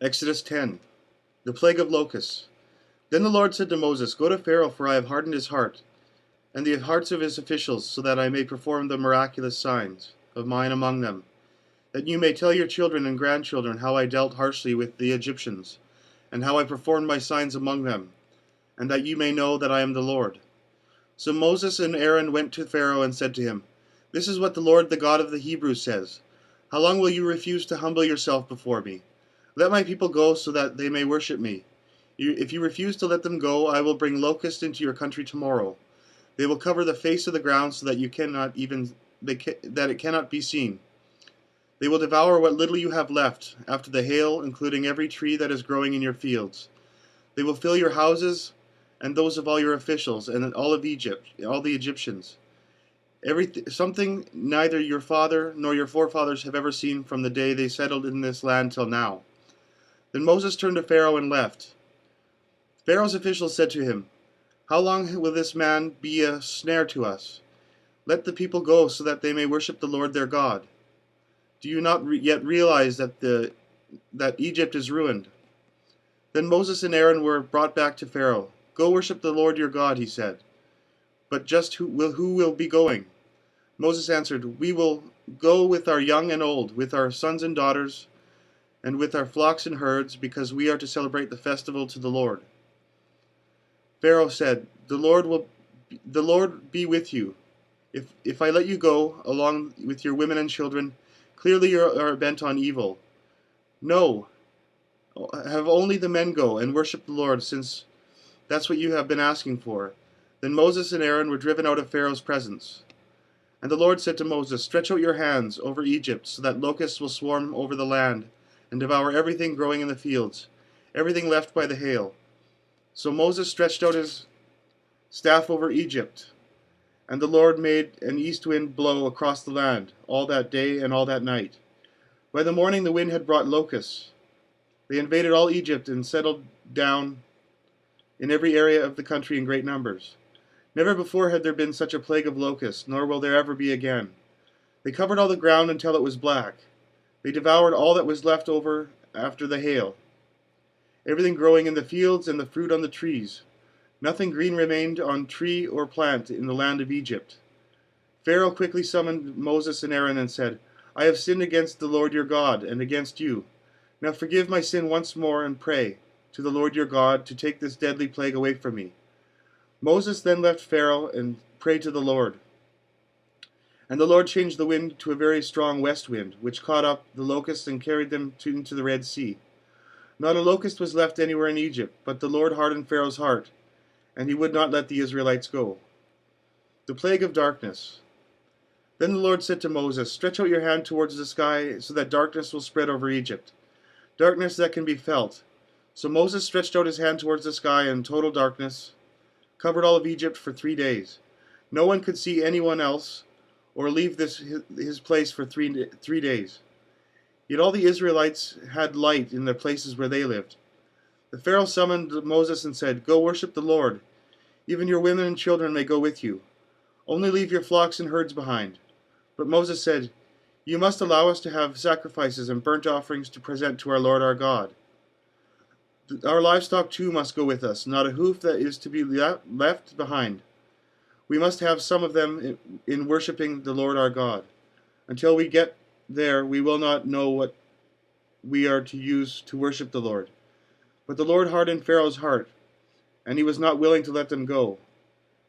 Exodus 10. The plague of locusts. Then the Lord said to Moses, Go to Pharaoh, for I have hardened his heart, and the hearts of his officials, so that I may perform the miraculous signs of mine among them, that you may tell your children and grandchildren how I dealt harshly with the Egyptians, and how I performed my signs among them, and that you may know that I am the Lord. So Moses and Aaron went to Pharaoh and said to him, This is what the Lord, the God of the Hebrews, says. How long will you refuse to humble yourself before me? Let my people go so that they may worship me. If you refuse to let them go, I will bring locusts into your country tomorrow. They will cover the face of the ground so that that it cannot be seen. They will devour what little you have left after the hail, including every tree that is growing in your fields. They will fill your houses and those of all your officials and all of Egypt, all the Egyptians. Something neither your father nor your forefathers have ever seen from the day they settled in this land till now. Then Moses turned to Pharaoh and left. Pharaoh's officials said to him, How long will this man be a snare to us? Let the people go so that they may worship the Lord their God. Do you not yet realize that Egypt is ruined? Then Moses and Aaron were brought back to Pharaoh. Go worship the Lord your God, he said. But just who will be going? Moses answered, We will go with our young and old, with our sons and daughters, and with our flocks and herds, because we are to celebrate the festival to the Lord. Pharaoh said, The Lord be with you. If I let you go, along with your women and children, clearly you are bent on evil. No, have only the men go and worship the Lord, since that's what you have been asking for. Then Moses and Aaron were driven out of Pharaoh's presence. And the Lord said to Moses, Stretch out your hands over Egypt, so that locusts will swarm over the land, and devour everything growing in the fields, everything left by the hail. So Moses stretched out his staff over Egypt, and the Lord made an east wind blow across the land all that day and all that night. By the morning the wind had brought locusts. They invaded all Egypt and settled down in every area of the country in great numbers. Never before had there been such a plague of locusts, nor will there ever be again. They covered all the ground until it was black. They devoured all that was left over after the hail, everything growing in the fields and the fruit on the trees. Nothing green remained on tree or plant in the land of Egypt. Pharaoh quickly summoned Moses and Aaron and said, I have sinned against the Lord your God and against you. Now forgive my sin once more and pray to the Lord your God to take this deadly plague away from me. Moses then left Pharaoh and prayed to the Lord. And the Lord changed the wind to a very strong west wind, which caught up the locusts and carried them into the Red Sea. Not a locust was left anywhere in Egypt, but the Lord hardened Pharaoh's heart, and he would not let the Israelites go. The plague of darkness. Then the Lord said to Moses, Stretch out your hand towards the sky, so that darkness will spread over Egypt, darkness that can be felt. So Moses stretched out his hand towards the sky, and total darkness covered all of Egypt for 3 days. No one could see anyone else or leave his place for 3 days. Yet all the Israelites had light in the places where they lived. The Pharaoh summoned Moses and said, Go worship the Lord. Even your women and children may go with you. Only leave your flocks and herds behind. But Moses said, You must allow us to have sacrifices and burnt offerings to present to our Lord our God. Our livestock too must go with us, not a hoof that is to be left behind. We must have some of them in worshiping the Lord our God. Until we get there, we will not know what we are to use to worship the Lord. But the Lord hardened Pharaoh's heart, and he was not willing to let them go.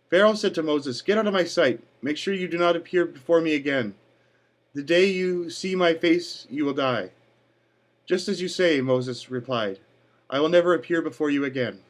Pharaoh said to Moses, Get out of my sight. Make sure you do not appear before me again. The day you see my face, you will die. Just as you say, Moses replied. I will never appear before you again.